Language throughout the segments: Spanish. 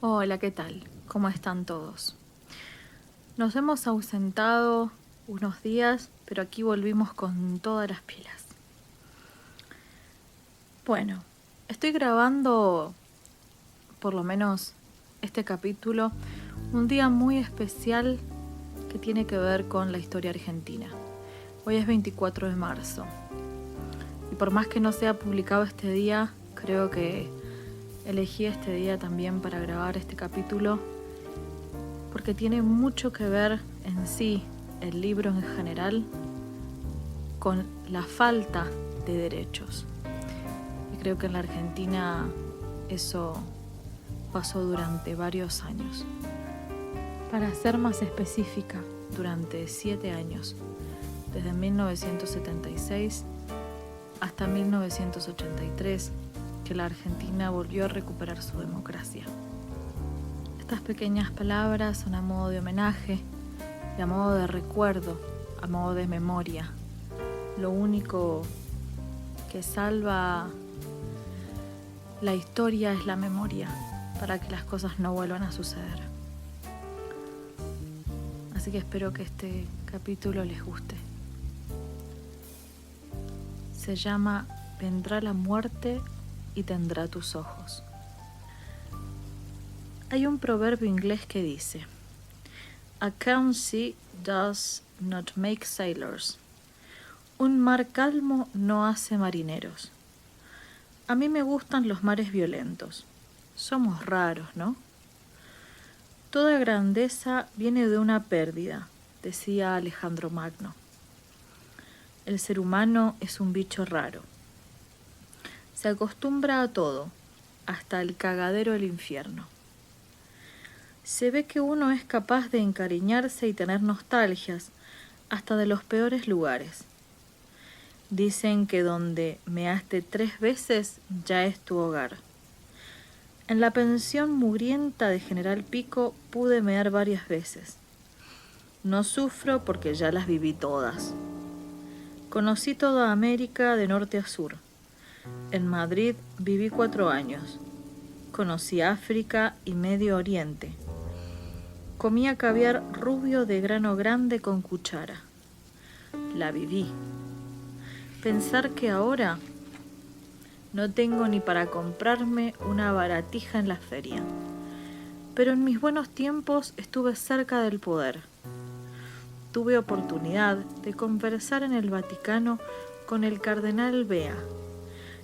Hola, ¿qué tal? ¿Cómo están todos? Nos hemos ausentado unos días, pero aquí volvimos con todas las pilas. Bueno, estoy grabando, por lo menos este capítulo, un día muy especial que tiene que ver con la historia argentina. Hoy es 24 de marzo. Y por más que no sea publicado este día, creo que elegí este día también para grabar este capítulo porque tiene mucho que ver en sí, el libro en general, con la falta de derechos. Y creo que en la Argentina eso pasó durante varios años. Para ser más específica, durante 7 años, desde 1976 hasta 1983, que la Argentina volvió a recuperar su democracia. Estas pequeñas palabras son a modo de homenaje y a modo de recuerdo, a modo de memoria. Lo único que salva la historia es la memoria, para que las cosas no vuelvan a suceder. Así que espero que este capítulo les guste. Se llama Vendrá la muerte y tendrá tus ojos. Hay un proverbio inglés que dice: A calm sea does not make sailors. Un mar calmo no hace marineros. A mí me gustan los mares violentos. Somos raros, ¿no? Toda grandeza viene de una pérdida, decía Alejandro Magno. El ser humano es un bicho raro. Se acostumbra a todo, hasta el cagadero del infierno. Se ve que uno es capaz de encariñarse y tener nostalgias hasta de los peores lugares. Dicen que donde measte 3 veces ya es tu hogar. En la pensión mugrienta de General Pico pude mear varias veces. No sufro porque ya las viví todas. Conocí toda América de norte a sur. En Madrid viví 4 años. Conocí África y Medio Oriente. Comía caviar rubio de grano grande con cuchara. La viví. Pensar que ahora no tengo ni para comprarme una baratija en la feria. Pero en mis buenos tiempos estuve cerca del poder. Tuve oportunidad de conversar en el Vaticano con el cardenal Bea.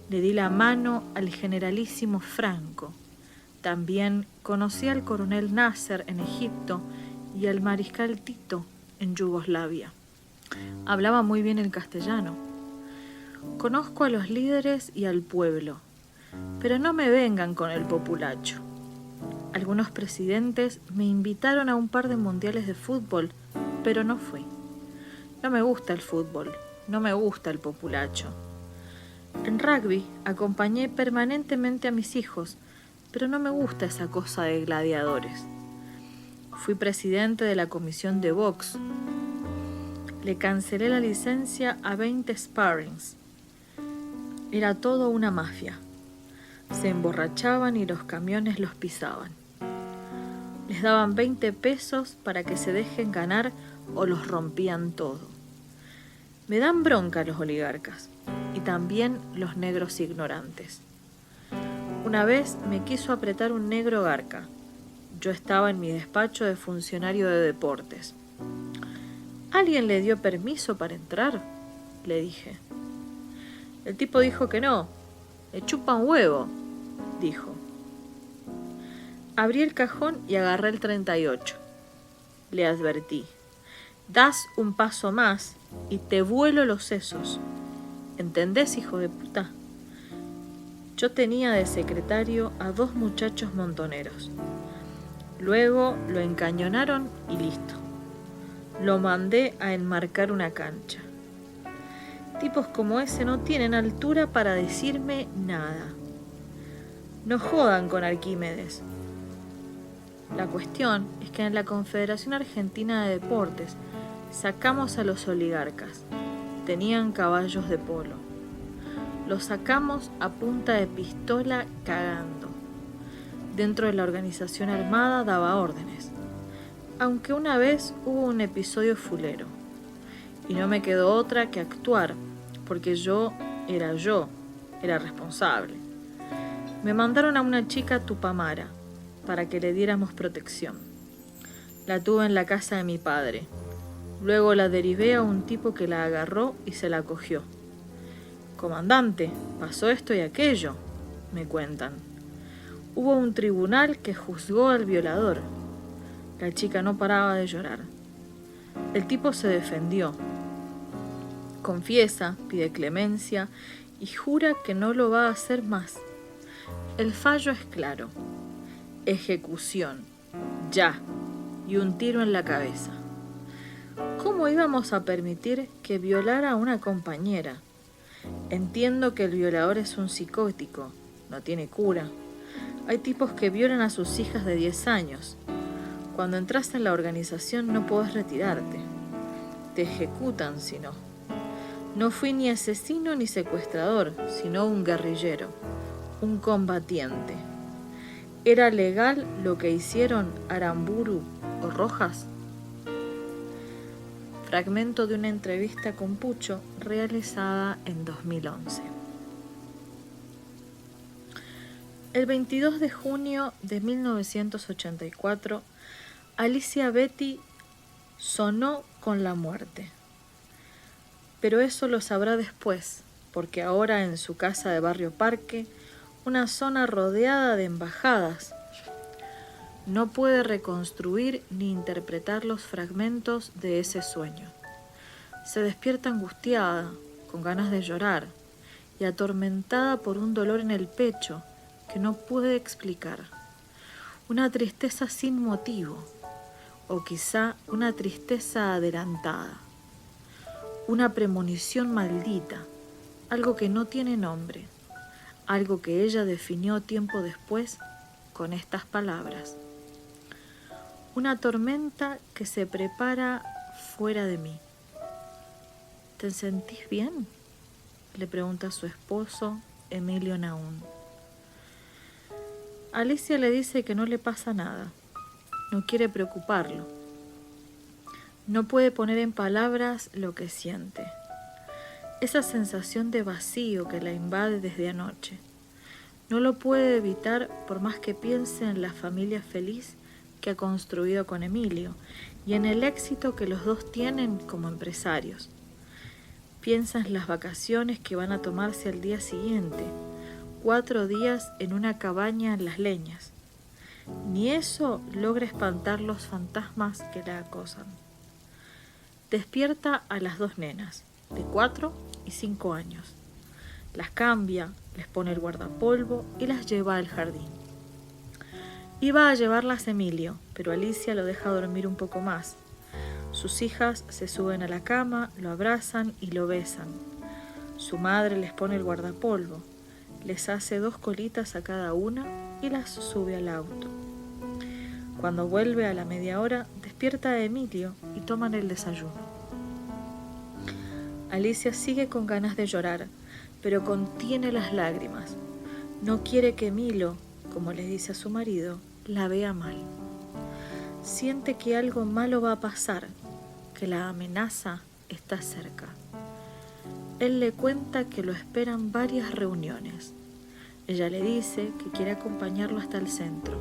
Le di la mano al generalísimo Franco. También conocí al coronel Nasser en Egipto y al mariscal Tito en Yugoslavia. Hablaba muy bien el castellano. Conozco a los líderes y al pueblo, pero no me vengan con el populacho. Algunos presidentes me invitaron a un par de mundiales de fútbol, pero no fui. No me gusta el fútbol, no me gusta el populacho. En rugby acompañé permanentemente a mis hijos, pero no me gusta esa cosa de gladiadores. Fui presidente de la comisión de box. Le cancelé la licencia a 20 sparrings. Era todo una mafia. Se emborrachaban y los camiones los pisaban. Les daban 20 pesos para que se dejen ganar o los rompían todo. Me dan bronca los oligarcas y también los negros ignorantes. Una vez me quiso apretar un negro garca. Yo estaba en mi despacho de funcionario de deportes. ¿Alguien le dio permiso para entrar?, le dije. El tipo dijo que no. Le chupa un huevo, dijo. Abrí el cajón y agarré el 38. Le advertí. Das un paso más y te vuelo los sesos. ¿Entendés, hijo de puta? Yo tenía de secretario a 2 muchachos montoneros. Luego lo encañonaron y listo. Lo mandé a enmarcar una cancha. Tipos como ese no tienen altura para decirme nada. No jodan con Arquímedes. La cuestión es que en la Confederación Argentina de Deportes sacamos a los oligarcas. Tenían caballos de polo. Los sacamos a punta de pistola cagando. Dentro de la organización armada daba órdenes. Aunque una vez hubo un episodio fulero. Y no me quedó otra que actuar, porque yo era responsable. Me mandaron a una chica tupamara para que le diéramos protección. La tuve en la casa de mi padre. Luego la derivé a un tipo que la agarró y se la cogió. Comandante, pasó esto y aquello, me cuentan. Hubo un tribunal que juzgó al violador. La chica no paraba de llorar. El tipo se defendió. Confiesa, pide clemencia y jura que no lo va a hacer más. El fallo es claro. Ejecución. Ya. Y un tiro en la cabeza. ¿Cómo íbamos a permitir que violara a una compañera? Entiendo que el violador es un psicótico, no tiene cura. Hay tipos que violan a sus hijas de 10 años. Cuando entras en la organización no podés retirarte. Te ejecutan si no. No fui ni asesino ni secuestrador, sino un guerrillero, un combatiente. ¿Era legal lo que hicieron Aramburu o Rojas? Fragmento de una entrevista con Pucho realizada en 2011. El 22 de junio de 1984, Alicia Betty sonó con la muerte. Pero eso lo sabrá después, porque ahora en su casa de Barrio Parque, una zona rodeada de embajadas, no puede reconstruir ni interpretar los fragmentos de ese sueño. Se despierta angustiada, con ganas de llorar, y atormentada por un dolor en el pecho que no puede explicar. Una tristeza sin motivo, o quizá una tristeza adelantada. Una premonición maldita, algo que no tiene nombre, algo que ella definió tiempo después con estas palabras. Una tormenta que se prepara fuera de mí. ¿Te sentís bien?, le pregunta a su esposo, Emilio Naún. Alicia le dice que no le pasa nada, no quiere preocuparlo. No puede poner en palabras lo que siente. Esa sensación de vacío que la invade desde anoche. No lo puede evitar por más que piense en la familia feliz que ha construido con Emilio y en el éxito que los dos tienen como empresarios. Piensa en las vacaciones que van a tomarse al día siguiente, 4 días en una cabaña en Las Leñas. Ni eso logra espantar los fantasmas que la acosan. Despierta a las 2 nenas, de 4 y 5 años. Las cambia, les pone el guardapolvo y las lleva al jardín. Iba a llevarlas Emilio, pero Alicia lo deja dormir un poco más. Sus hijas se suben a la cama, lo abrazan y lo besan. Su madre les pone el guardapolvo, les hace 2 colitas a cada una y las sube al auto. Cuando vuelve a la media hora, despierta a Emilio y toman el desayuno. Alicia sigue con ganas de llorar, pero contiene las lágrimas. No quiere que Emilio, como le dice a su marido, la vea mal. Siente que algo malo va a pasar, que la amenaza está cerca. Él le cuenta que lo esperan varias reuniones. Ella le dice que quiere acompañarlo hasta el centro,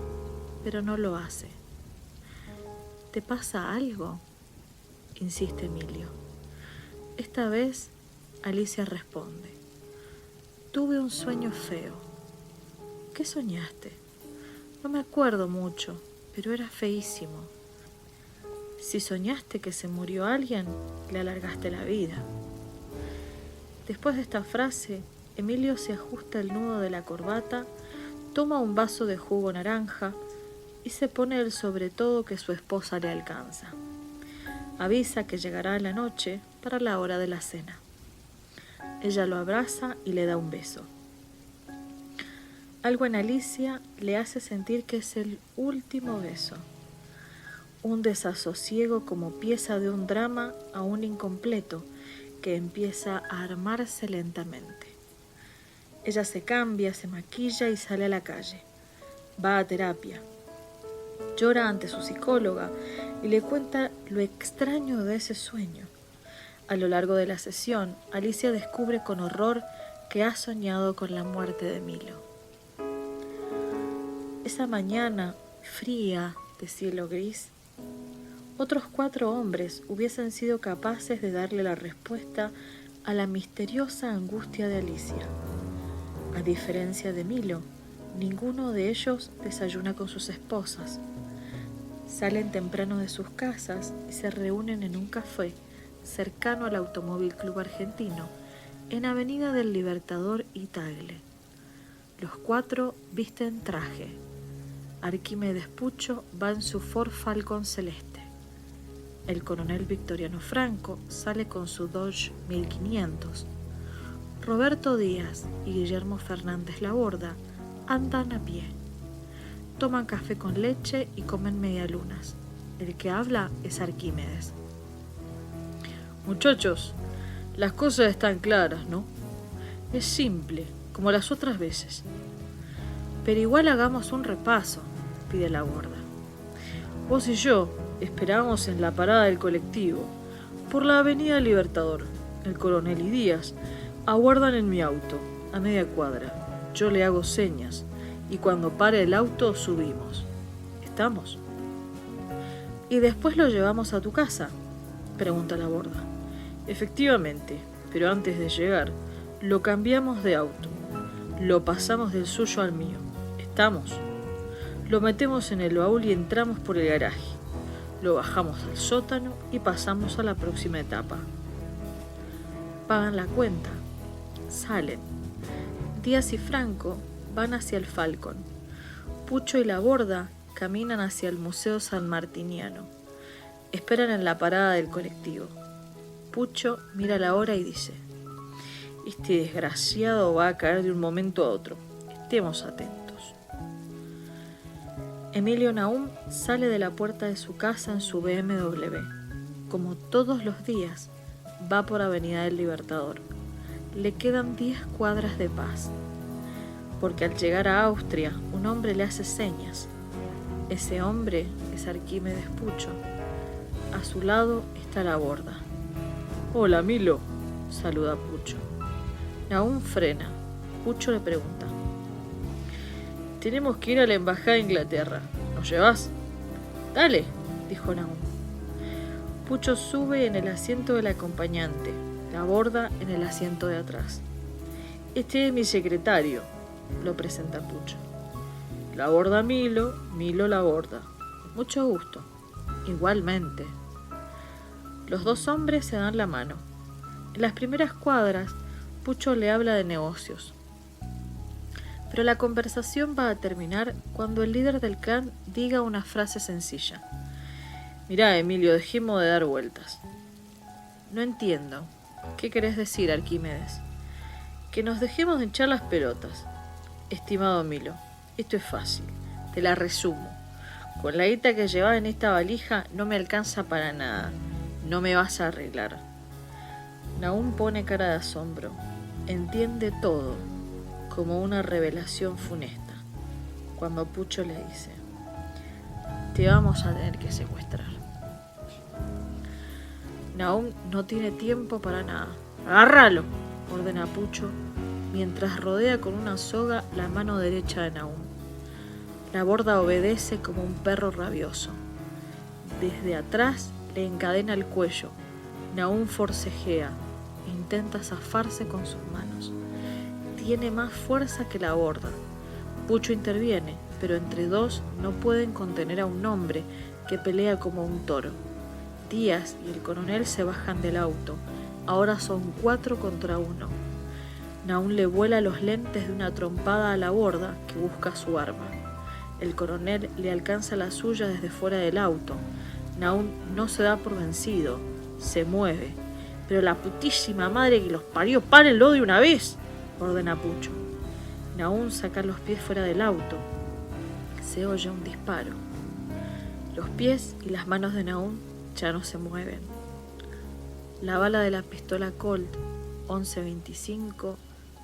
pero no lo hace. ¿Te pasa algo?, insiste Emilio. Esta vez Alicia responde: tuve un sueño feo. ¿Qué soñaste? No me acuerdo mucho, pero era feísimo. Si soñaste que se murió alguien, le alargaste la vida. Después de esta frase, Emilio se ajusta el nudo de la corbata, toma un vaso de jugo naranja y se pone el sobretodo que su esposa le alcanza. Avisa que llegará la noche para la hora de la cena. Ella lo abraza y le da un beso. Algo en Alicia le hace sentir que es el último beso. Un desasosiego como pieza de un drama aún incompleto que empieza a armarse lentamente. Ella se cambia, se maquilla y sale a la calle. Va a terapia. Llora ante su psicóloga y le cuenta lo extraño de ese sueño. A lo largo de la sesión, Alicia descubre con horror que ha soñado con la muerte de Milo. Esa mañana fría de cielo gris, otros 4 hombres hubiesen sido capaces de darle la respuesta a la misteriosa angustia de Alicia. A diferencia de Milo, ninguno de ellos desayuna con sus esposas. Salen temprano de sus casas y se reúnen en un café cercano al Automóvil Club Argentino, en Avenida del Libertador y Tagle. Los 4 visten traje. Arquímedes Pucho va en su Ford Falcon celeste. El coronel Victoriano Franco sale con su Dodge 1500. Roberto Díaz y Guillermo Fernández Laborda andan a pie. Toman café con leche y comen medialunas. El que habla es Arquímedes. Muchachos, las cosas están claras, ¿no? Es simple, como las otras veces. Pero igual hagamos un repaso, pide Laborda. Vos y yo esperábamos en la parada del colectivo, por la Avenida Libertador. El coronel y Díaz aguardan en mi auto, a media cuadra. Yo le hago señas, y cuando pare el auto subimos. ¿Estamos? ¿Y después lo llevamos a tu casa?, pregunta Laborda. Efectivamente, pero antes de llegar, lo cambiamos de auto. Lo pasamos del suyo al mío. ¿Estamos? Lo metemos en el baúl y entramos por el garaje. Lo bajamos al sótano y pasamos a la próxima etapa. Pagan la cuenta. Salen. Díaz y Franco van hacia el Falcon. Pucho y Laborda caminan hacia el Museo Sanmartiniano. Esperan en la parada del colectivo. Pucho mira la hora y dice: este desgraciado va a caer de un momento a otro. Estemos atentos. Emilio Nahum sale de la puerta de su casa en su BMW. Como todos los días, va por Avenida del Libertador. Le quedan 10 cuadras de paz, porque al llegar a Austria, un hombre le hace señas. Ese hombre es Arquímedes Pucho. A su lado está Laborda. Hola, Milo, saluda Pucho. Nahum frena. Pucho le pregunta: tenemos que ir a la embajada de Inglaterra. ¿Nos llevas? Dale, dijo Nahum. Pucho sube en el asiento del acompañante, Laborda en el asiento de atrás. Este es mi secretario, lo presenta Pucho. Laborda Milo, Milo Laborda. Mucho gusto. Igualmente. Los 2 hombres se dan la mano. En las primeras cuadras, Pucho le habla de negocios. Pero la conversación va a terminar cuando el líder del clan diga una frase sencilla. Mirá, Emilio, dejemos de dar vueltas. No entiendo. ¿Qué querés decir, Arquímedes? Que nos dejemos de hinchar las pelotas. Estimado Milo, esto es fácil. Te la resumo. Con la guita que llevas en esta valija no me alcanza para nada. No me vas a arreglar. Nahum pone cara de asombro. Entiende todo, como una revelación funesta, cuando Pucho le dice: te vamos a tener que secuestrar. Nahum no tiene tiempo para nada. ¡Agárralo!, ordena Pucho, mientras rodea con una soga la mano derecha de Nahum. Laborda obedece como un perro rabioso. Desde atrás le encadena el cuello. Nahum forcejea. Intenta zafarse con sus manos. Tiene más fuerza que Laborda. Pucho interviene, pero entre 2 no pueden contener a un hombre que pelea como un toro. Díaz y el coronel se bajan del auto. Ahora son 4 contra 1. Nahum le vuela los lentes de una trompada a Laborda, que busca su arma. El coronel le alcanza la suya desde fuera del auto. Nahum no se da por vencido. Se mueve. Pero la putísima madre que los parió, párenlo de una vez, ordena Pucho. Nahum saca los pies fuera del auto. Se oye un disparo. Los pies y las manos de Nahum ya no se mueven. La bala de la pistola Colt 1125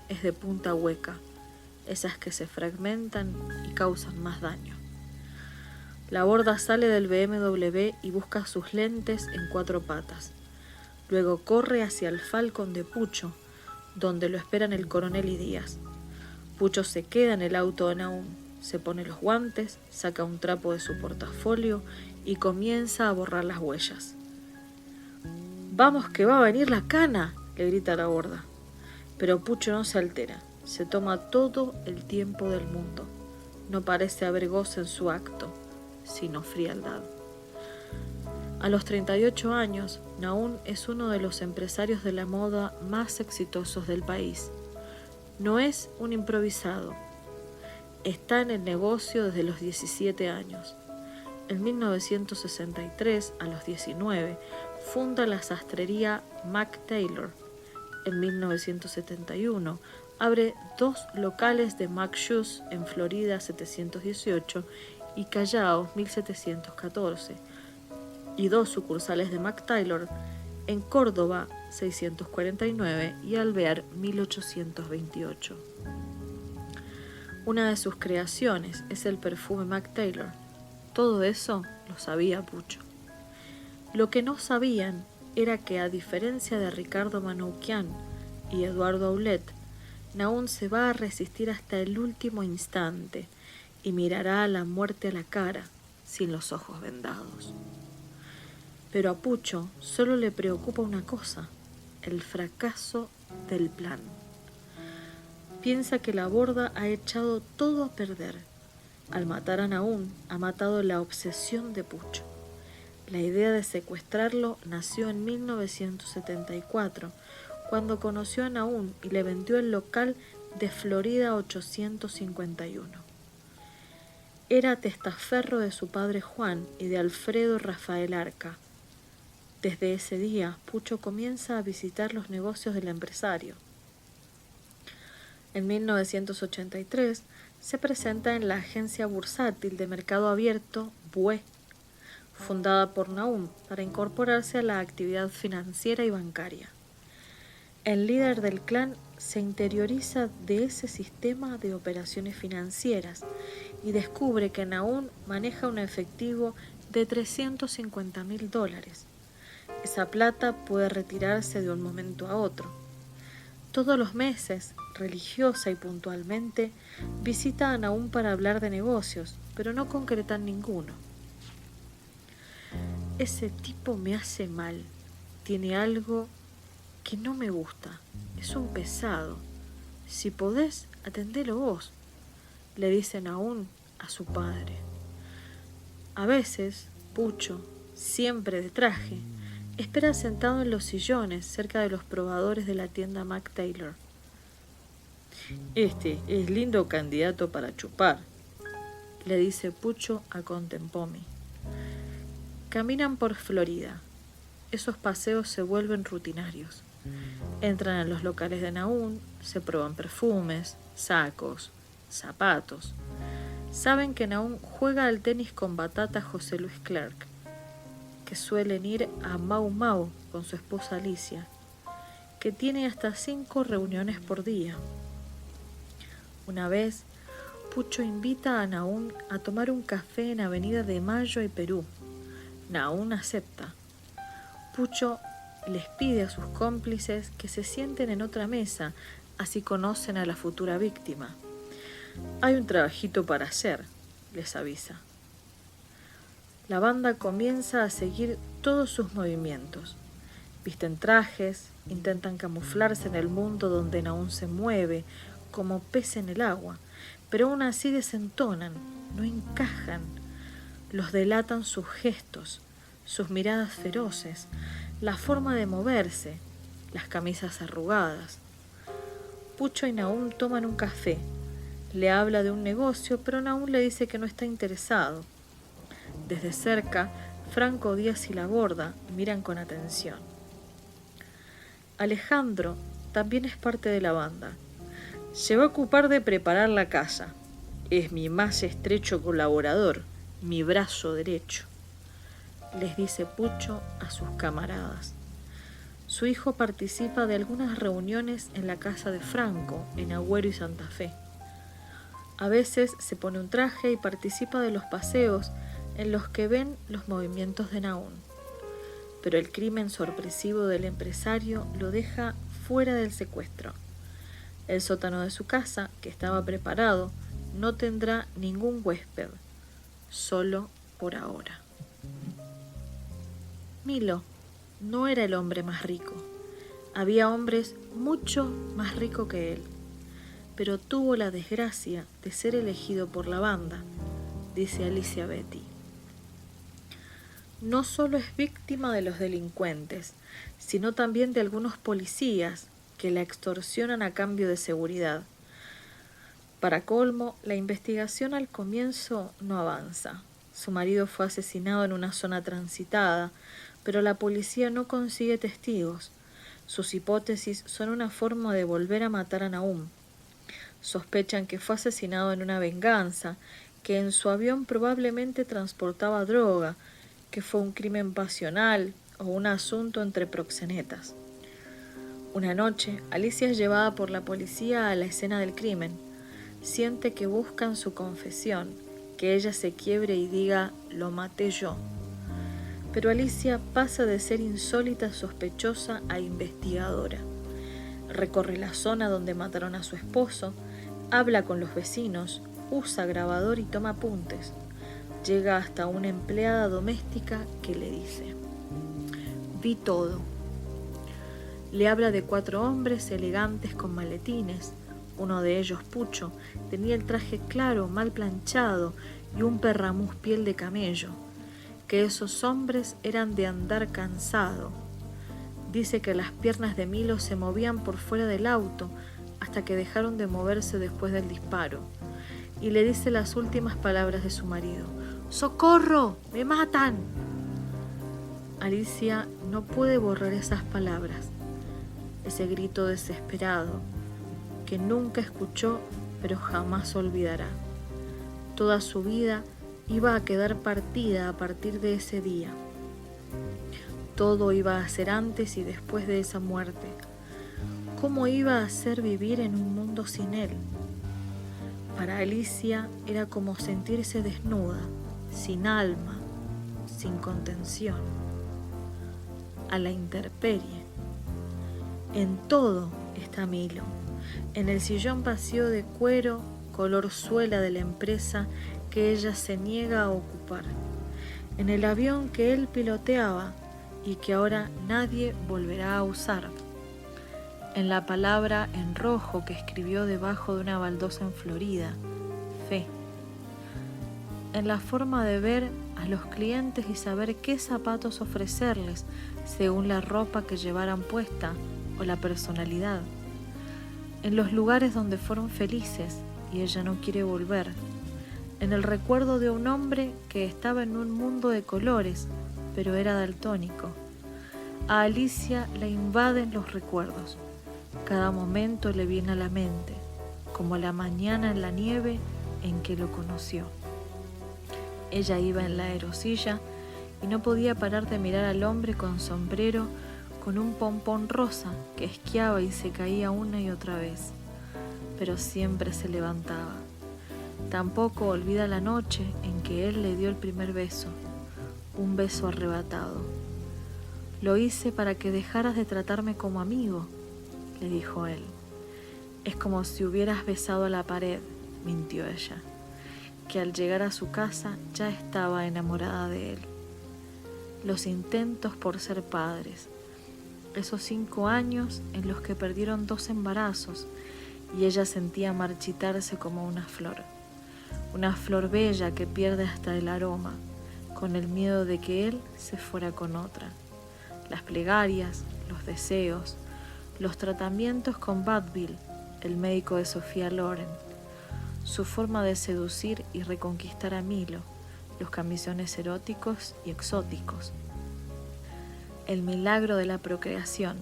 es de punta hueca. esas que se fragmentan y causan más daño. La Borda sale del BMW y busca sus lentes en 4 patas. Luego corre hacia el Falcon de Pucho, donde lo esperan el coronel y Díaz. Pucho se queda en el auto de Nahum, se pone los guantes, saca un trapo de su portafolio y comienza a borrar las huellas. «¡Vamos que va a venir la cana!», le grita la Borda. Pero Pucho no se altera, se toma todo el tiempo del mundo. No parece haber goce en su acto, sino frialdad. A los 38 años, Nahum es uno de los empresarios de la moda más exitosos del país. No es un improvisado. Está en el negocio desde los 17 años. En 1963, a los 19, funda la sastrería Mac Taylor. En 1971, abre 2 locales de Mac Shoes en Florida 718 y Callao 1714, y 2 sucursales de Mac Taylor en Córdoba 649 y Alvear 1828. Una de sus creaciones es el perfume Mac Taylor. Todo eso lo sabía Pucho. Lo que no sabían era que, a diferencia de Ricardo Manoukian y Eduardo Aulet, Nahum se va a resistir hasta el último instante y mirará a la muerte a la cara sin los ojos vendados. Pero a Pucho solo le preocupa una cosa: el fracaso del plan. Piensa que la Borda ha echado todo a perder. Al matar a Nahum, ha matado la obsesión de Pucho. La idea de secuestrarlo nació en 1974, cuando conoció a Nahum y le vendió el local de Florida 851. Era testaferro de su padre Juan y de Alfredo Rafael Arca. Desde ese día, Pucho comienza a visitar los negocios del empresario. En 1983 se presenta en la agencia bursátil de mercado abierto BUE, fundada por Nahum para incorporarse a la actividad financiera y bancaria. El líder del clan se interioriza de ese sistema de operaciones financieras y descubre que Nahum maneja un efectivo de $350.000. Esa plata puede retirarse de un momento a otro. Todos los meses, religiosa y puntualmente, visita a Nahum para hablar de negocios, pero no concretan ninguno. Ese tipo me hace mal, tiene algo que no me gusta, es un pesado. Si podés, atendelo vos, le dice Nahum a su padre. A veces, Pucho, siempre de traje, espera sentado en los sillones cerca de los probadores de la tienda Mac Taylor. «Este es lindo candidato para chupar», le dice Pucho a Contempomi. Caminan por Florida. Esos paseos se vuelven rutinarios. Entran en los locales de Nahum, se prueban perfumes, sacos, zapatos. Saben que Nahum juega al tenis con Batata José Luis Clerc, que suelen ir a Mau Mau con su esposa Alicia, que tiene hasta 5 reuniones por día. Una vez, Pucho invita a Nahum a tomar un café en Avenida de Mayo y Perú. Nahum acepta. Pucho les pide a sus cómplices que se sienten en otra mesa, así conocen a la futura víctima. «Hay un trabajito para hacer», les avisa. La banda comienza a seguir todos sus movimientos. Visten trajes, intentan camuflarse en el mundo donde Nahum se mueve, como pez en el agua, pero aún así desentonan, no encajan. Los delatan sus gestos, sus miradas feroces, la forma de moverse, las camisas arrugadas. Pucho y Nahum toman un café. Le habla de un negocio, pero Nahum le dice que no está interesado. Desde cerca, Franco Díaz y la Borda miran con atención. Alejandro también es parte de la banda. Se va a ocupar de preparar la casa. Es mi más estrecho colaborador, mi brazo derecho, les dice Pucho a sus camaradas. Su hijo participa de algunas reuniones en la casa de Franco, en Agüero y Santa Fe. A veces se pone un traje y participa de los paseos en los que ven los movimientos de Nahum. Pero el crimen sorpresivo del empresario lo deja fuera del secuestro. El sótano de su casa, que estaba preparado, no tendrá ningún huésped, solo por ahora. Milo no era el hombre más rico. Había hombres mucho más ricos que él, pero tuvo la desgracia de ser elegido por la banda, dice Alicia Betty. No solo es víctima de los delincuentes, sino también de algunos policías que la extorsionan a cambio de seguridad. Para colmo, la investigación al comienzo no avanza. Su marido fue asesinado en una zona transitada, pero la policía no consigue testigos. Sus hipótesis son una forma de volver a matar a Nahum. Sospechan que fue asesinado en una venganza, que en su avión probablemente transportaba droga, que fue un crimen pasional o un asunto entre proxenetas. Una noche, Alicia es llevada por la policía a la escena del crimen. Siente que buscan su confesión, que ella se quiebre y diga, lo maté yo. Pero Alicia pasa de ser insólita sospechosa a investigadora. Recorre la zona donde mataron a su esposo, habla con los vecinos, usa grabador y toma apuntes. Llega hasta una empleada doméstica que le dice: vi todo. Le habla de 4 hombres elegantes con maletines. Uno de ellos, Pucho, tenía el traje claro, mal planchado y un perramuz piel de camello, que esos hombres eran de andar cansado. Dice que las piernas de Milo se movían por fuera del auto hasta que dejaron de moverse después del disparo, y le dice las últimas palabras de su marido: ¡socorro! ¡Me matan! Alicia no puede borrar esas palabras, ese grito desesperado que nunca escuchó pero jamás olvidará. Toda su vida iba a quedar partida a partir de ese día. Todo iba a ser antes y después de esa muerte. ¿Cómo iba a ser vivir en un mundo sin él? Para Alicia era como sentirse desnuda, sin alma, sin contención, a la intemperie. En todo está Milo, en el sillón vacío de cuero, color suela de la empresa que ella se niega a ocupar, en el avión que él piloteaba y que ahora nadie volverá a usar, en la palabra en rojo que escribió debajo de una baldosa en Florida, fe, en la forma de ver a los clientes y saber qué zapatos ofrecerles según la ropa que llevaran puesta o la personalidad, en los lugares donde fueron felices y ella no quiere volver, en el recuerdo de un hombre que estaba en un mundo de colores, pero era daltónico. A Alicia le invaden los recuerdos. Cada momento le viene a la mente, como la mañana en la nieve en que lo conoció. Ella iba en la aerosilla y no podía parar de mirar al hombre con sombrero, con un pompón rosa que esquiaba y se caía una y otra vez, pero siempre se levantaba. Tampoco olvida la noche en que él le dio el primer beso, un beso arrebatado. Lo hice para que dejaras de tratarme como amigo, le dijo él. Es como si hubieras besado a la pared, mintió ella, que al llegar a su casa ya estaba enamorada de él. Los intentos por ser padres, esos 5 años en los que perdieron 2 embarazos y ella sentía marchitarse como una flor bella que pierde hasta el aroma, con el miedo de que él se fuera con otra. Las plegarias, los deseos, los tratamientos con Badville, el médico de Sofía Loren, su forma de seducir y reconquistar a Milo, los camisones eróticos y exóticos, el milagro de la procreación,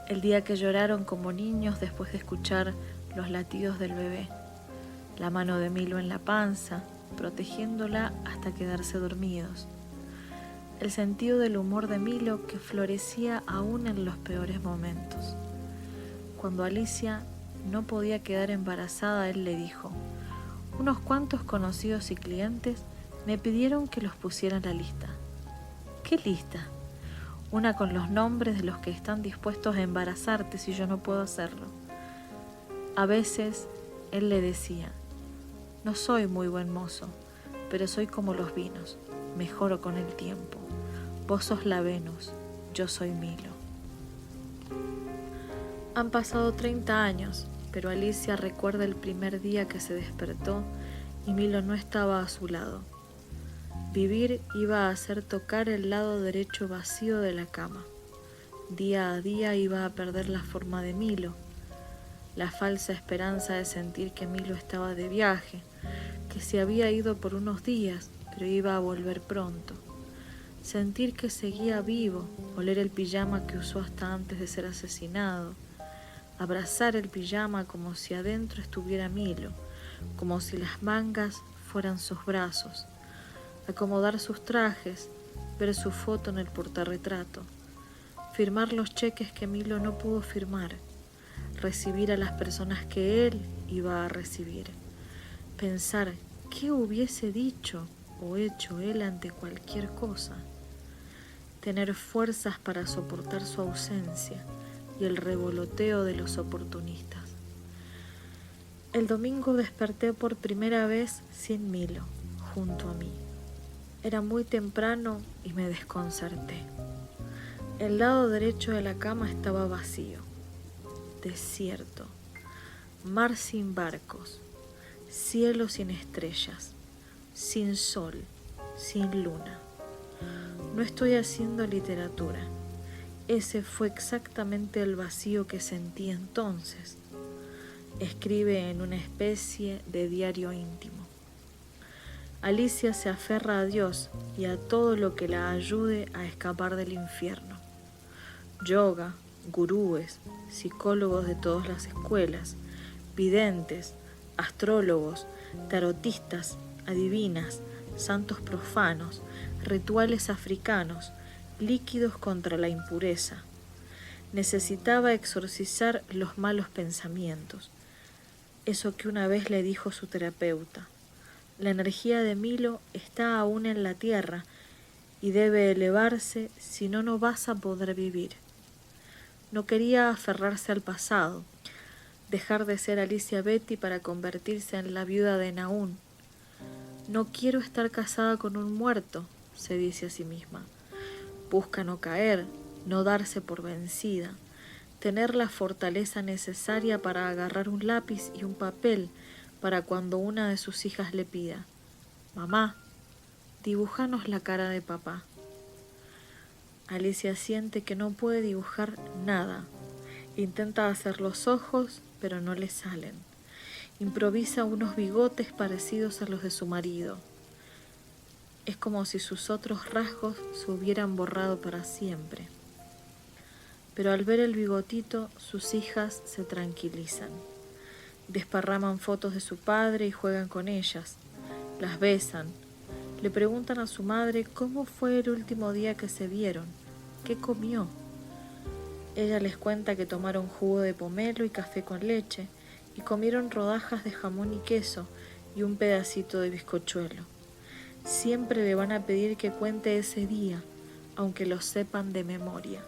el día que lloraron como niños después de escuchar los latidos del bebé, la mano de Milo en la panza, protegiéndola hasta quedarse dormidos, el sentido del humor de Milo que florecía aún en los peores momentos. Cuando Alicia no podía quedar embarazada, él le dijo: Unos cuantos conocidos y clientes me pidieron que los pusiera en la lista. ¿Qué lista? Una con los nombres de los que están dispuestos a embarazarte si yo no puedo hacerlo. A veces él le decía: no soy muy buen mozo, pero soy como los vinos, mejoro con el tiempo. Vos sos la Venus, yo soy Milo. Han pasado 30 años, pero Alicia recuerda el primer día que se despertó y Milo no estaba a su lado. Vivir iba a hacer tocar el lado derecho vacío de la cama. Día a día iba a perder la forma de Milo, la falsa esperanza de sentir que Milo estaba de viaje, que se había ido por unos días, pero iba a volver pronto. Sentir que seguía vivo, oler el pijama que usó hasta antes de ser asesinado, abrazar el pijama como si adentro estuviera Milo, como si las mangas fueran sus brazos, acomodar sus trajes, ver su foto en el portarretrato, firmar los cheques que Milo no pudo firmar, recibir a las personas que él iba a recibir, pensar qué hubiese dicho o hecho él ante cualquier cosa, tener fuerzas para soportar su ausencia y el revoloteo de los oportunistas. El domingo desperté por primera vez sin Milo, junto a mí. Era muy temprano y me desconcerté. El lado derecho de la cama estaba vacío, desierto, mar sin barcos, cielo sin estrellas, sin sol, sin luna. No estoy haciendo literatura. Ese fue exactamente el vacío que sentí entonces. Escribe en una especie de diario íntimo. Alicia se aferra a Dios y a todo lo que la ayude a escapar del infierno. Yoga, gurúes, psicólogos de todas las escuelas, videntes, astrólogos, tarotistas, adivinas, santos profanos, rituales africanos, líquidos contra la impureza. Necesitaba exorcizar los malos pensamientos. Eso que una vez le dijo su terapeuta. La energía de Milo está aún en la tierra y debe elevarse, si no, no vas a poder vivir. No quería aferrarse al pasado, dejar de ser Alicia Betty para convertirse en la viuda de Naún. No quiero estar casada con un muerto, se dice a sí misma. Busca no caer, no darse por vencida, tener la fortaleza necesaria para agarrar un lápiz y un papel para cuando una de sus hijas le pida: mamá, dibújanos la cara de papá. Alicia siente que no puede dibujar nada. Intenta hacer los ojos, pero no le salen. Improvisa unos bigotes parecidos a los de su marido. Es como si sus otros rasgos se hubieran borrado para siempre. Pero al ver el bigotito, sus hijas se tranquilizan. Desparraman fotos de su padre y juegan con ellas. Las besan. Le preguntan a su madre cómo fue el último día que se vieron, qué comió. Ella les cuenta que tomaron jugo de pomelo y café con leche y comieron rodajas de jamón y queso y un pedacito de bizcochuelo. Siempre le van a pedir que cuente ese día, aunque lo sepan de memoria,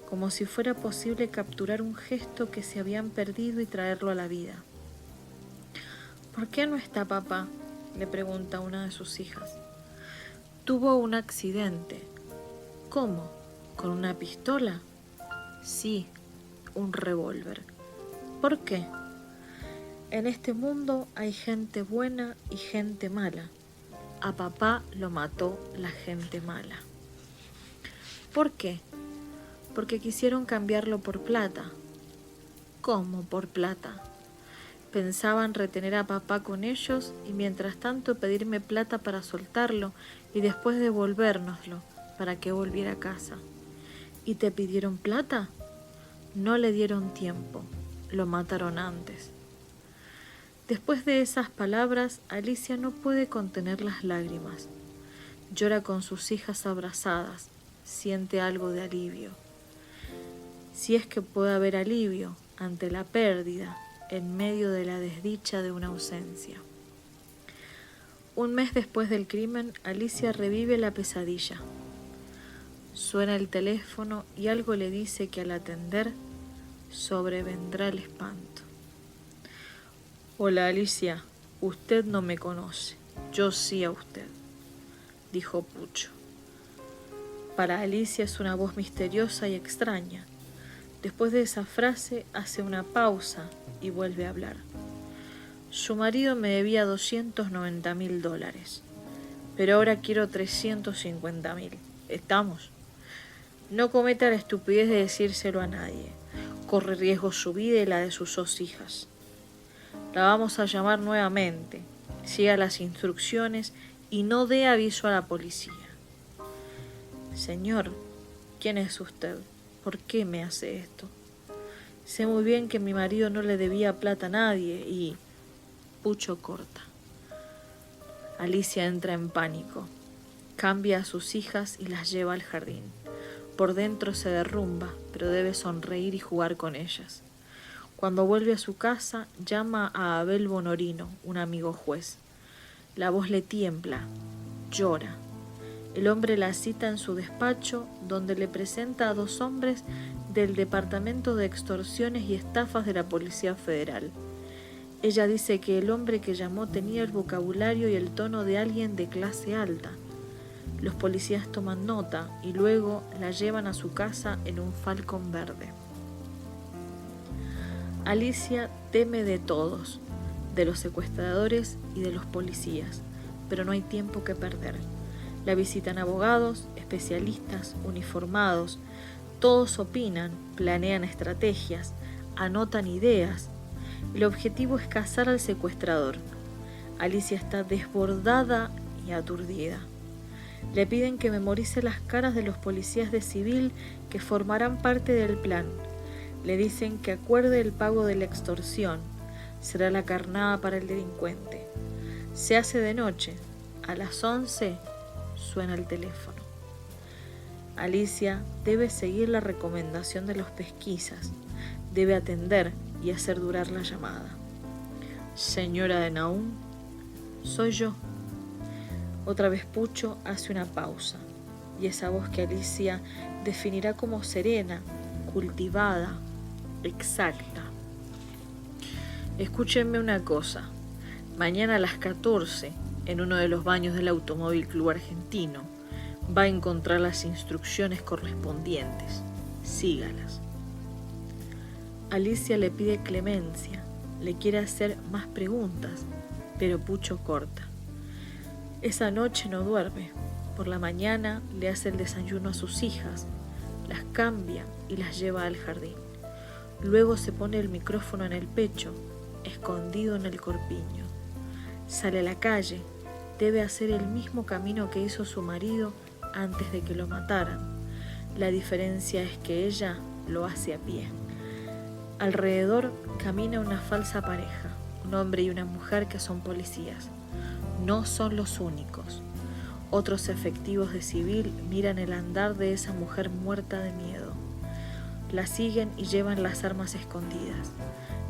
como si fuera posible capturar un gesto que se habían perdido y traerlo a la vida. ¿Por qué no está papá?, le pregunta una de sus hijas. Tuvo un accidente. ¿Cómo? ¿Con una pistola? Sí, un revólver. ¿Por qué? En este mundo hay gente buena y gente mala. A papá lo mató la gente mala. ¿Por qué? Porque quisieron cambiarlo por plata. ¿Cómo por plata? Pensaban retener a papá con ellos y mientras tanto pedirme plata para soltarlo y después devolvérnoslo para que volviera a casa. ¿Y te pidieron plata? No le dieron tiempo, lo mataron antes. Después de esas palabras, Alicia no puede contener las lágrimas. Llora con sus hijas abrazadas, siente algo de alivio. Si es que puede haber alivio ante la pérdida en medio de la desdicha de una ausencia. Un mes después del crimen, Alicia revive la pesadilla. Suena el teléfono y algo le dice que al atender sobrevendrá el espanto. «Hola, Alicia, usted no me conoce, yo sí a usted», dijo Pucho. Para Alicia es una voz misteriosa y extraña. Después de esa frase hace una pausa y vuelve a hablar. «Su marido me debía $290.000, pero ahora quiero $350.000. ¿Estamos? No cometa la estupidez de decírselo a nadie. Corre riesgo su vida y la de sus 2 hijas. La vamos a llamar nuevamente. Siga las instrucciones y no dé aviso a la policía». «Señor, ¿quién es usted? ¿Por qué me hace esto? Sé muy bien que mi marido no le debía plata a nadie y...» Pucho corta. Alicia entra en pánico. Cambia a sus hijas y las lleva al jardín. Por dentro se derrumba, pero debe sonreír y jugar con ellas. Cuando vuelve a su casa, llama a Abel Bonorino, un amigo juez. La voz le tiembla, llora. El hombre la cita en su despacho, donde le presenta a 2 hombres del Departamento de Extorsiones y Estafas de la Policía Federal. Ella dice que el hombre que llamó tenía el vocabulario y el tono de alguien de clase alta. Los policías toman nota y luego la llevan a su casa en un Falcon verde. Alicia teme de todos, de los secuestradores y de los policías, pero no hay tiempo que perder. La visitan abogados, especialistas, uniformados. Todos opinan, planean estrategias, anotan ideas. El objetivo es cazar al secuestrador. Alicia está desbordada y aturdida. Le piden que memorice las caras de los policías de civil que formarán parte del plan. Le dicen que acuerde el pago de la extorsión. Será la carnada para el delincuente. Se hace de noche. A las 11 suena el teléfono. Alicia debe seguir la recomendación de los pesquisas. Debe atender y hacer durar la llamada. «Señora de Nahum, soy yo». Otra vez Pucho hace una pausa, y esa voz que Alicia definirá como serena, cultivada, exacta. «Escúchenme una cosa. Mañana a las 14, en uno de los baños del Automóvil Club Argentino, va a encontrar las instrucciones correspondientes. Sígalas». Alicia le pide clemencia, le quiere hacer más preguntas, pero Pucho corta. Esa noche no duerme. Por la mañana le hace el desayuno a sus hijas, las cambia y las lleva al jardín. Luego se pone el micrófono en el pecho, escondido en el corpiño. Sale a la calle, debe hacer el mismo camino que hizo su marido antes de que lo mataran. La diferencia es que ella lo hace a pie. Alrededor camina una falsa pareja, un hombre y una mujer que son policías. No son los únicos. Otros efectivos de civil miran el andar de esa mujer muerta de miedo. La siguen y llevan las armas escondidas.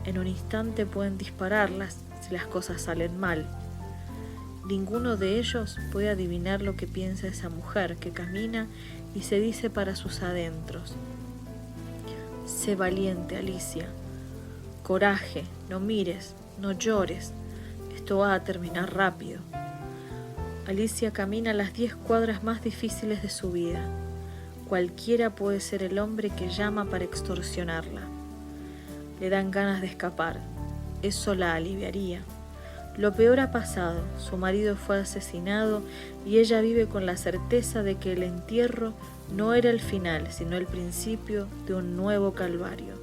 En un instante pueden dispararlas si las cosas salen mal. Ninguno de ellos puede adivinar lo que piensa esa mujer que camina y se dice para sus adentros: «Sé valiente, Alicia. Coraje, no mires, no llores. Esto va a terminar rápido». Alicia camina las 10 cuadras más difíciles de su vida. Cualquiera puede ser el hombre que llama para extorsionarla. Le dan ganas de escapar. Eso la aliviaría. Lo peor ha pasado. Su marido fue asesinado y ella vive con la certeza de que el entierro no era el final, sino el principio de un nuevo calvario.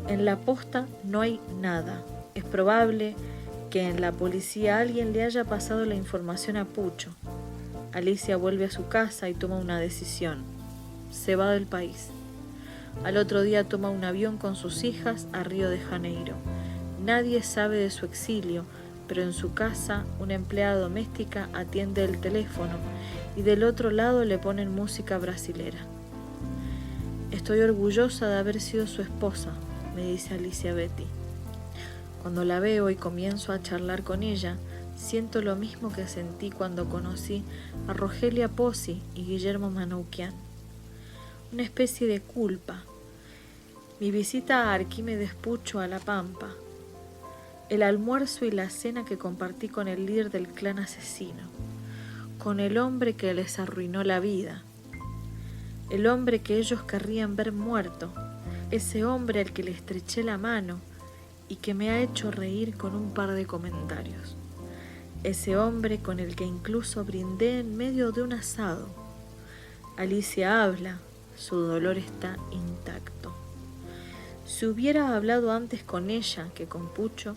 En la posta no hay nada. Es probable que en la policía alguien le haya pasado la información a Pucho. Alicia vuelve a su casa y toma una decisión. Se va del país. Al otro día toma un avión con sus hijas a Río de Janeiro. Nadie sabe de su exilio, pero en su casa una empleada doméstica atiende el teléfono y del otro lado le ponen música brasilera. «Estoy orgullosa de haber sido su esposa», me dice Alicia Betty. Cuando la veo y comienzo a charlar con ella, Siento lo mismo que sentí cuando conocí a Rogelia Pozzi y Guillermo Manoukian. Una especie de culpa. Mi visita a Arquímedes Pucho a La Pampa. El almuerzo y la cena que compartí con el líder del clan asesino. Con el hombre que les arruinó la vida. El hombre que ellos querrían ver muerto. Ese hombre al que le estreché la mano y que me ha hecho reír con un par de comentarios. Ese hombre con el que incluso brindé en medio de un asado. Alicia habla, su dolor está intacto. Si hubiera hablado antes con ella que con Pucho,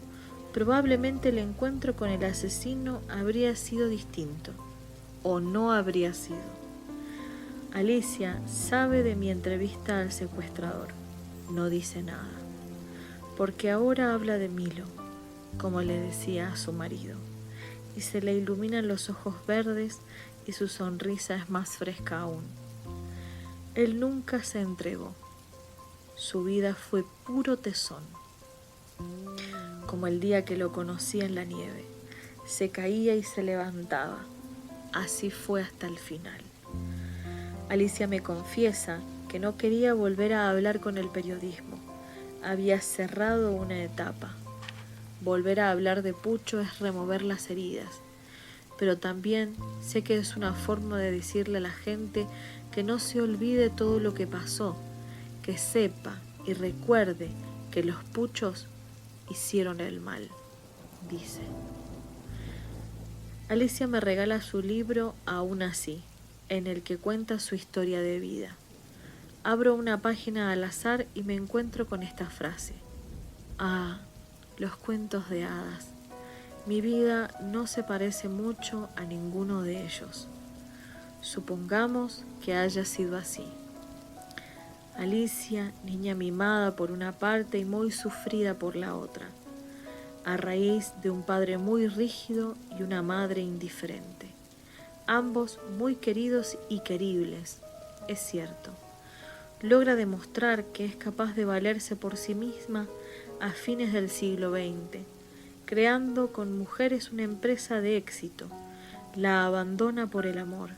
probablemente el encuentro con el asesino habría sido distinto, o no habría sido. Alicia sabe de mi entrevista al secuestrador, no dice nada, porque ahora habla de Milo, como le decía a su marido. Y se le iluminan los ojos verdes y su sonrisa es más fresca aún. Él nunca se entregó. Su vida fue puro tesón. Como el día que lo conocí en la nieve. Se caía y se levantaba. Así fue hasta el final. Alicia me confiesa que no quería volver a hablar con el periodismo. Había cerrado una etapa. Volver a hablar de Pucho es remover las heridas, pero también sé que es una forma de decirle a la gente que no se olvide todo lo que pasó, que sepa y recuerde que los Puchos hicieron el mal, dice. Alicia me regala su libro Aún así, en el que cuenta su historia de vida. Abro una página al azar y me encuentro con esta frase. Los cuentos de hadas. Mi vida no se parece mucho a ninguno de ellos. Supongamos que haya sido así. Alicia, niña mimada por una parte y muy sufrida por la otra, a raíz de un padre muy rígido y una madre indiferente. Ambos muy queridos y queribles, es cierto. Logra demostrar que es capaz de valerse por sí misma a fines del siglo XX, creando con mujeres una empresa de éxito, la abandona por el amor,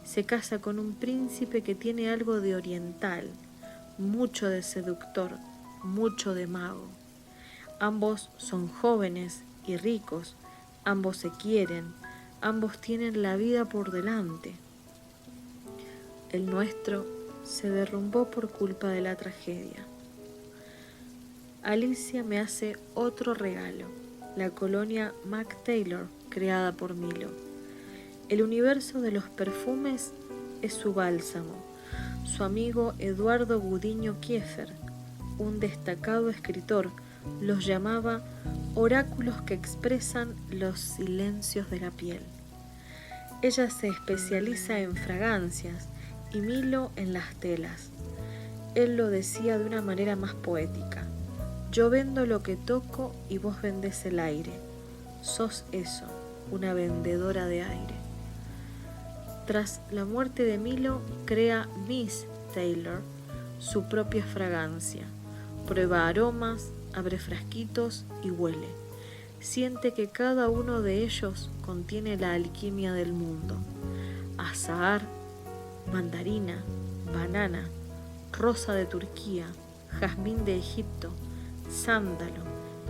se casa con un príncipe que tiene algo de oriental, mucho de seductor, mucho de mago. Ambos son jóvenes y ricos, ambos se quieren, ambos tienen la vida por delante. El nuestro se derrumbó por culpa de la tragedia. Alicia me hace otro regalo, la colonia Mac Taylor, creada por Milo. El universo de los perfumes es su bálsamo. Su amigo Eduardo Gudiño Kieffer, un destacado escritor, los llamaba oráculos que expresan los silencios de la piel. Ella se especializa en fragancias y Milo en las telas. Él lo decía de una manera más poética. Yo vendo lo que toco y vos vendés el aire. Sos eso, una vendedora de aire. Tras la muerte de Milo, crea Miss Taylor su propia fragancia. Prueba aromas, abre frasquitos y huele. Siente que cada uno de ellos contiene la alquimia del mundo. Azahar, mandarina, banana, rosa de Turquía, jazmín de Egipto, sándalo,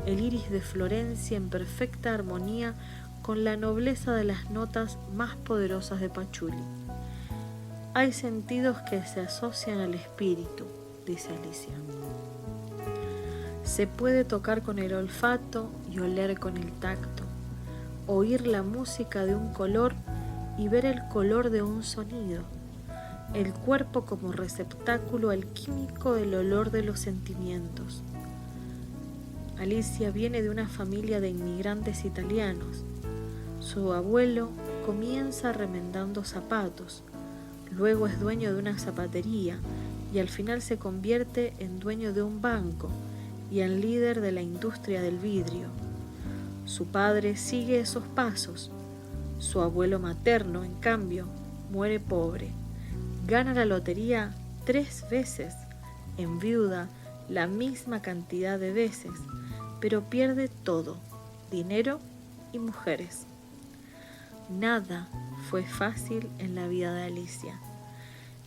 el iris de Florencia en perfecta armonía con la nobleza de las notas más poderosas de pachuli. Hay sentidos que se asocian al espíritu, dice Alicia. Se puede tocar con el olfato y oler con el tacto, oír la música de un color y ver el color de un sonido, el cuerpo como receptáculo alquímico del olor de los sentimientos. Alicia viene de una familia de inmigrantes italianos. Su abuelo comienza remendando zapatos, luego es dueño de una zapatería y al final se convierte en dueño de un banco y en líder de la industria del vidrio. Su padre sigue esos pasos. Su abuelo materno, en cambio, muere pobre. Gana la lotería 3 veces, enviuda la misma cantidad de veces, pero pierde todo, dinero y mujeres. Nada fue fácil en la vida de Alicia.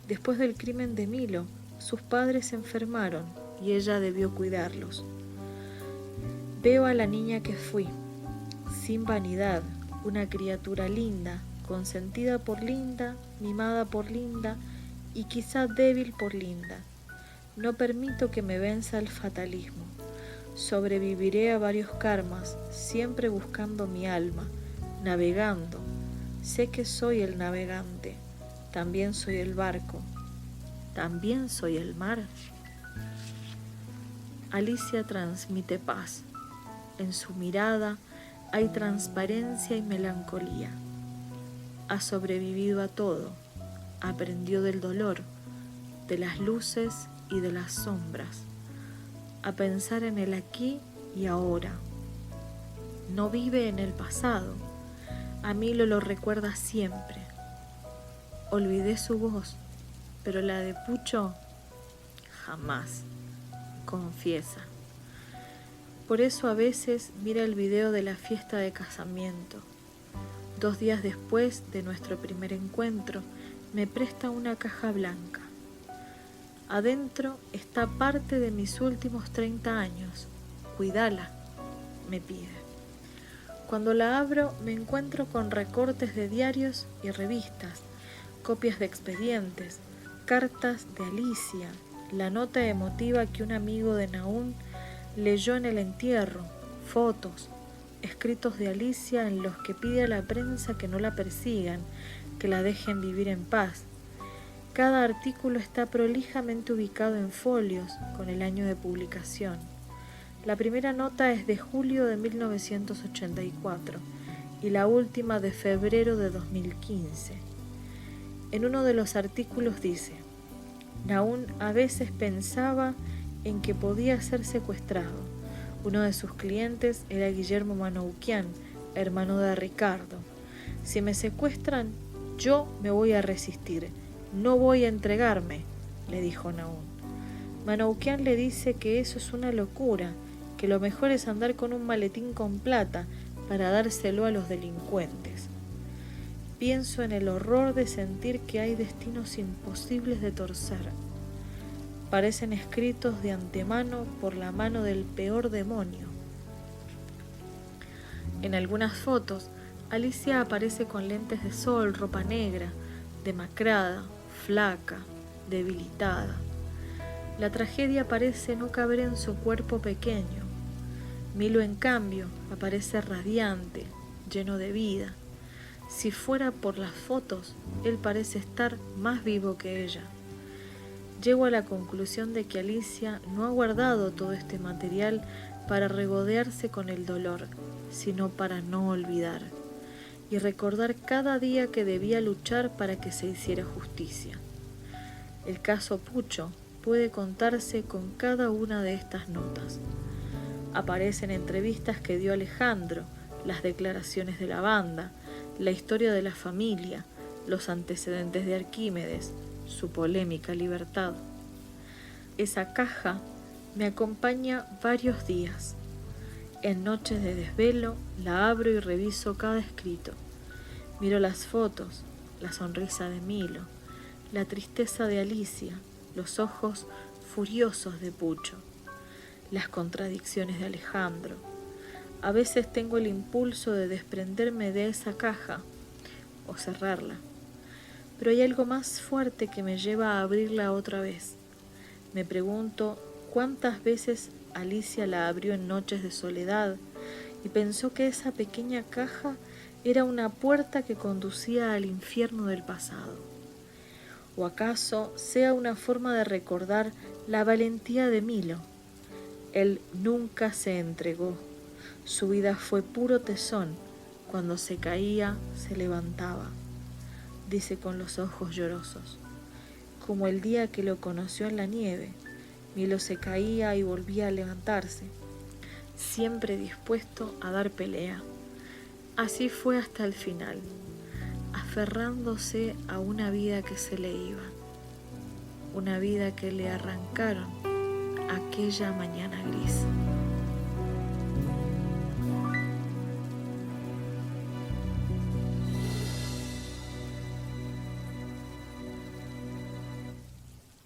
Después del crimen de Milo, sus padres se enfermaron y ella debió cuidarlos. Veo a la niña que fui, sin vanidad, una criatura linda, consentida por Linda, mimada por Linda y quizá débil por Linda. No permito que me venza el fatalismo. Sobreviviré a varios karmas, siempre buscando mi alma, navegando. Sé que soy el navegante, también soy el barco, también soy el mar. Alicia transmite paz. En su mirada hay transparencia y melancolía. Ha sobrevivido a todo, aprendió del dolor, de las luces y de las sombras, a pensar en el aquí y ahora. No vive en el pasado, a Milo lo recuerda siempre. Olvidé su voz, pero la de Pucho jamás, confiesa. Por eso a veces mira el video de la fiesta de casamiento. 2 días después de nuestro primer encuentro, me presta una caja blanca. Adentro está parte de mis últimos 30 años. Cuídala, me pide. Cuando la abro me encuentro con recortes de diarios y revistas, copias de expedientes, cartas de Alicia, la nota emotiva que un amigo de Nahum leyó en el entierro, fotos, escritos de Alicia en los que pide a la prensa que no la persigan, que la dejen vivir en paz. Cada artículo está prolijamente ubicado en folios con el año de publicación. La primera nota es de julio de 1984 y la última de febrero de 2015. En uno de los artículos dice: Nahum a veces pensaba en que podía ser secuestrado. Uno de sus clientes era Guillermo Manoukian, hermano de Ricardo. Si me secuestran, yo me voy a resistir, no voy a entregarme, le dijo Nahum. Manoukian le dice que eso es una locura, que lo mejor es andar con un maletín con plata para dárselo a los delincuentes. Pienso en el horror de sentir que hay destinos imposibles de torcer. Parecen escritos de antemano por la mano del peor demonio. En algunas fotos, Alicia aparece con lentes de sol, ropa negra, demacrada, flaca, debilitada. La tragedia parece no caber en su cuerpo pequeño. Milo, en cambio, aparece radiante, lleno de vida. Si fuera por las fotos, él parece estar más vivo que ella. Llego a la conclusión de que Alicia no ha guardado todo este material para regodearse con el dolor, sino para no olvidar y recordar cada día que debía luchar para que se hiciera justicia. El caso Pucho puede contarse con cada una de estas notas. Aparecen entrevistas que dio Alejandro, las declaraciones de la banda, la historia de la familia, los antecedentes de Arquímedes, su polémica libertad. Esa caja me acompaña varios días. En noches de desvelo la abro y reviso cada escrito. Miro las fotos, la sonrisa de Milo, la tristeza de Alicia, los ojos furiosos de Pucho, las contradicciones de Alejandro. A veces tengo el impulso de desprenderme de esa caja o cerrarla, pero hay algo más fuerte que me lleva a abrirla otra vez. Me pregunto cuántas veces Alicia la abrió en noches de soledad y pensó que esa pequeña caja era una puerta que conducía al infierno del pasado. ¿O acaso sea una forma de recordar la valentía de Milo? Él nunca se entregó. Su vida fue puro tesón. Cuando se caía, se levantaba. Dice con los ojos llorosos. Como el día que lo conoció en la nieve, Milo se caía y volvía a levantarse, siempre dispuesto a dar pelea. Así fue hasta el final, aferrándose a una vida que se le iba, una vida que le arrancaron aquella mañana gris.